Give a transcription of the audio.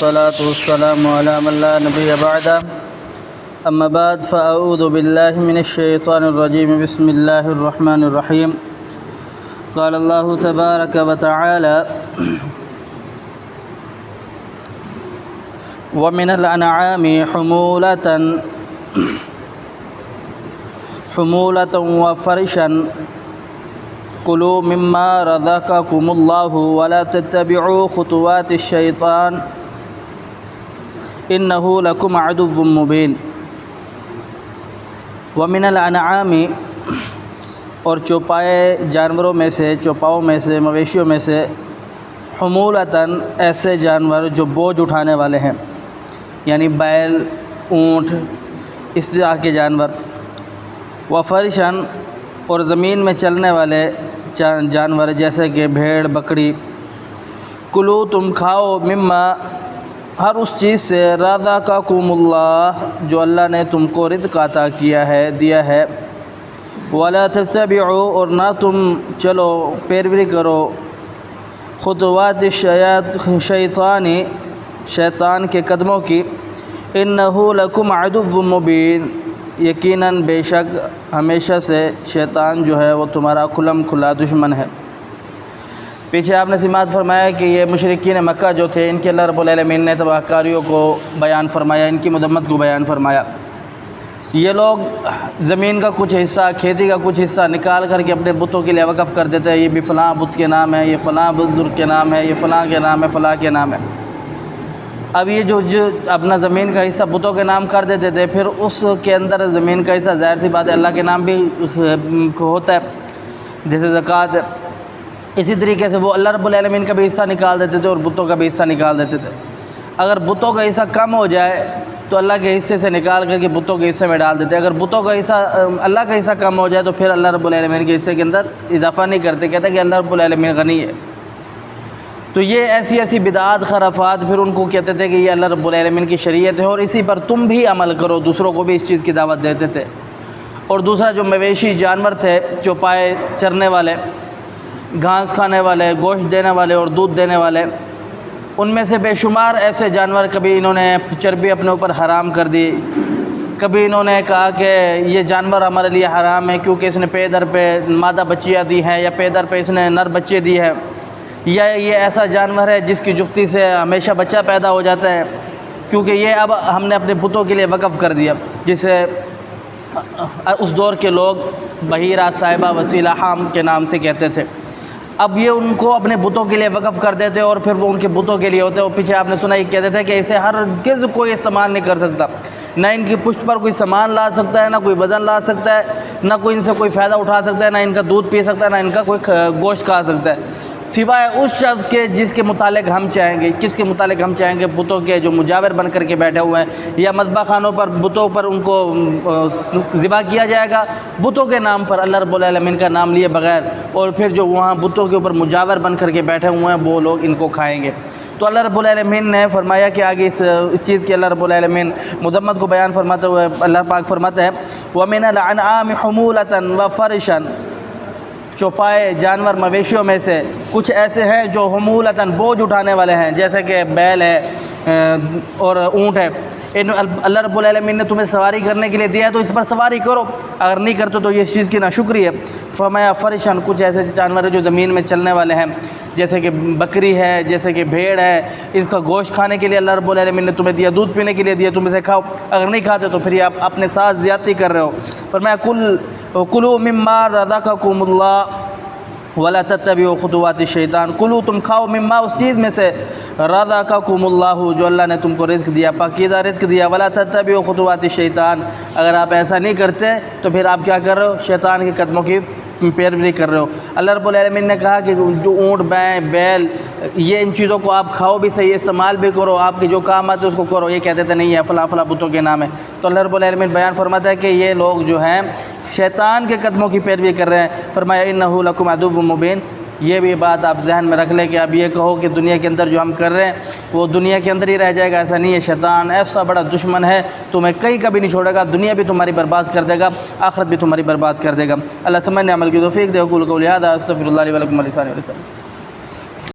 والصلاة والسلام على من لا نبي بعده أما بعد فأعوذ بالله من الشيطان الرجيم بسم الله الرحمن الرحيم قال الله تبارك وتعالى ومن الأنعام حمولة وفرشا كلوا مما رزقكم الله ولا تتبعوا خطوات الشيطان إنه لكم عدو مبين ومن الأنعام اور چوپائے جانوروں میں سے چوپاؤں میں سے مویشیوں میں سے حمولتاً ایسے جانور جو بوجھ اٹھانے والے ہیں یعنی بیل اونٹ اس طرح کے جانور وفرشاً اور زمین میں چلنے والے جانور جیسے کہ بھیڑ بکری کلو تم کھاؤ مما ہر اس چیز سے رزقکم اللہ جو اللہ نے تم کو رزق عطا کیا ہے دیا ہے ولا تتبعوا اور نہ تم چلو پیروی کرو خطوات شیطان کے قدموں کی انہ لکم عدو مبین یقیناً بے شک ہمیشہ سے شیطان جو ہے وہ تمہارا کھلم کھلا دشمن ہے۔ پیچھے آپ نے سماعت فرمایا کہ یہ مشرکین مکہ جو تھے ان کے اللہ رب العالمین نے تباہ کاریوں کو بیان فرمایا، ان کی مذمت کو بیان فرمایا۔ یہ لوگ زمین کا کچھ حصہ کھیتی کا کچھ حصہ نکال کر کے اپنے بتوں کے لیے وقف کر دیتے ہیں، یہ بھی فلاں بت کے نام ہے، یہ فلاں بزرگ کے نام ہے، یہ فلاں کے نام ہے، فلاں کے نام ہے۔ اب یہ جو اپنا زمین کا حصہ بتوں کے نام کر دیتے تھے، پھر اس کے اندر زمین کا حصہ ظاہر سی بات ہے اللہ کے نام بھی ہوتا ہے جیسے زکوٰۃ ہے، اسی طریقے سے وہ اللہ رب العالمین کا بھی حصہ نکال دیتے تھے اور بتوں کا بھی حصہ نکال دیتے تھے۔ اگر بتوں کا حصہ کم ہو جائے تو اللہ کے حصے سے نکال کر کے بتوں کے حصے میں ڈال دیتے، اگر بتوں کا حصہ اللہ کا حصہ کم ہو جائے تو پھر اللہ رب العالمین کے حصے کے اندر اضافہ نہیں کرتے، کہتے کہ اللہ رب العالمین غنی ہے۔ تو یہ ایسی بدعات خرافات پھر ان کو کہتے تھے کہ یہ اللہ رب العالمین کی شریعت ہے اور اسی پر تم بھی عمل کرو، دوسروں کو بھی اس چیز کی دعوت دیتے تھے۔ اور دوسرا جو مویشی جانور تھے چوپائے چرنے والے گھاس کھانے والے گوشت دینے والے اور دودھ دینے والے، ان میں سے بے شمار ایسے جانور کبھی انہوں نے چربی اپنے اوپر حرام کر دی، کبھی انہوں نے کہا کہ یہ جانور ہمارے لیے حرام ہے کیونکہ اس نے پے در پہ مادہ بچیاں دی ہیں یا پے در پہ اس نے نر بچے دی ہیں، یا یہ ایسا جانور ہے جس کی جفتی سے ہمیشہ بچہ پیدا ہو جاتا ہے کیونکہ یہ اب ہم نے اپنے بتوں کے لیے وقف کر دیا، جسے اس دور کے لوگ بحیرہ صاحبہ وسیلہ حام کے نام سے کہتے تھے۔ اب یہ ان کو اپنے بتوں کے لیے وقف کر دیتے اور پھر وہ ان کے بتوں کے لیے ہوتے، اور پیچھے آپ نے سنا یہ کہتے تھے کہ اسے ہرگز کوئی استعمال نہیں کر سکتا، نہ ان کی پشت پر کوئی سامان لا سکتا ہے، نہ کوئی وزن لا سکتا ہے، نہ کوئی ان سے کوئی فائدہ اٹھا سکتا ہے، نہ ان کا دودھ پی سکتا ہے، نہ ان کا کوئی گوشت کھا سکتا ہے، سوائے اس شخص کے جس کے متعلق ہم چاہیں گے، کس کے متعلق ہم چاہیں گے، بتوں کے جو مجاور بن کر کے بیٹھے ہوئے ہیں یا مذبح خانوں پر بتوں پر ان کو ذبح کیا جائے گا بتوں کے نام پر اللہ رب العالمین کا نام لیے بغیر، اور پھر جو وہاں بتوں کے اوپر مجاور بن کر کے بیٹھے ہوئے ہیں وہ لوگ ان کو کھائیں گے۔ تو اللہ رب العالمین نے فرمایا کہ آگے اس چیز کی اللہ رب العالمین مذمت کو بیان فرماتے ہوئے اللہ پاک فرماتا ہے وَمِنَ الْأَنْعَامِ حُمُولَةً وَفَرِشًا، چوپائے جانور مویشیوں میں سے کچھ ایسے ہیں جو حمولتاً بوجھ اٹھانے والے ہیں جیسے کہ بیل ہے اور اونٹ ہے، ان اللہ رب العالمین نے تمہیں سواری کرنے کے لیے دیا ہے تو اس پر سواری کرو، اگر نہیں کرتے تو یہ اس چیز کی ناشکری ہے۔ فرمایا فرشاً، کچھ ایسے جانور ہیں جو زمین میں چلنے والے ہیں جیسے کہ بکری ہے، جیسے کہ بھیڑ ہے، اس کا گوشت کھانے کے لیے اللہ رب العالمین نے تمہیں دیا، دودھ پینے کے لیے دیا، تم اسے کھاؤ، اگر نہیں کھاتے تو پھر یہ آپ اپنے ساتھ زیادتی کر رہے ہو۔ فرمایا کلوا مما رزقکم اللہ ولا تتبعوا خطوات الشیطان، کلو تم کھاؤ مما اس چیز میں سے رزقکم اللہ جو اللہ نے تم کو رزق دیا، پاکیزہ رزق دیا، ولا تتبعوا خطوات الشیطان، اگر آپ ایسا نہیں کرتے تو پھر آپ کیا کر رہے ہو، شیطان کے قدموں کی پیروی کر رہے ہو۔ اللہ رب العالمین نے کہا کہ جو اونٹ بیل یہ ان چیزوں کو آپ کھاؤ بھی صحیح، استعمال بھی کرو، آپ کے جو کام آتے اس کو کرو، یہ کہتے تھے نہیں ہے فلاں فلاں بتوں کے نام ہے۔ تو اللہ رب العالمین بیان فرماتا ہے کہ یہ لوگ جو ہیں شیطان کے قدموں کی پیروی کر رہے ہیں۔ فرمایا انہ لکم عدو مبین، یہ بھی بات آپ ذہن میں رکھ لیں کہ اب یہ کہو کہ دنیا کے اندر جو ہم کر رہے ہیں وہ دنیا کے اندر ہی رہ جائے گا، ایسا نہیں ہے، شیطان ایسا بڑا دشمن ہے تمہیں کہیں کبھی نہیں چھوڑے گا، دنیا بھی تمہاری برباد کر دے گا، آخرت بھی تمہاری برباد کر دے گا۔ اللہ سمجھنے عمل کی توفیق دے۔ اقول قولی ھذا استغفر اللہ لی ولکم ولسائر المسلمین۔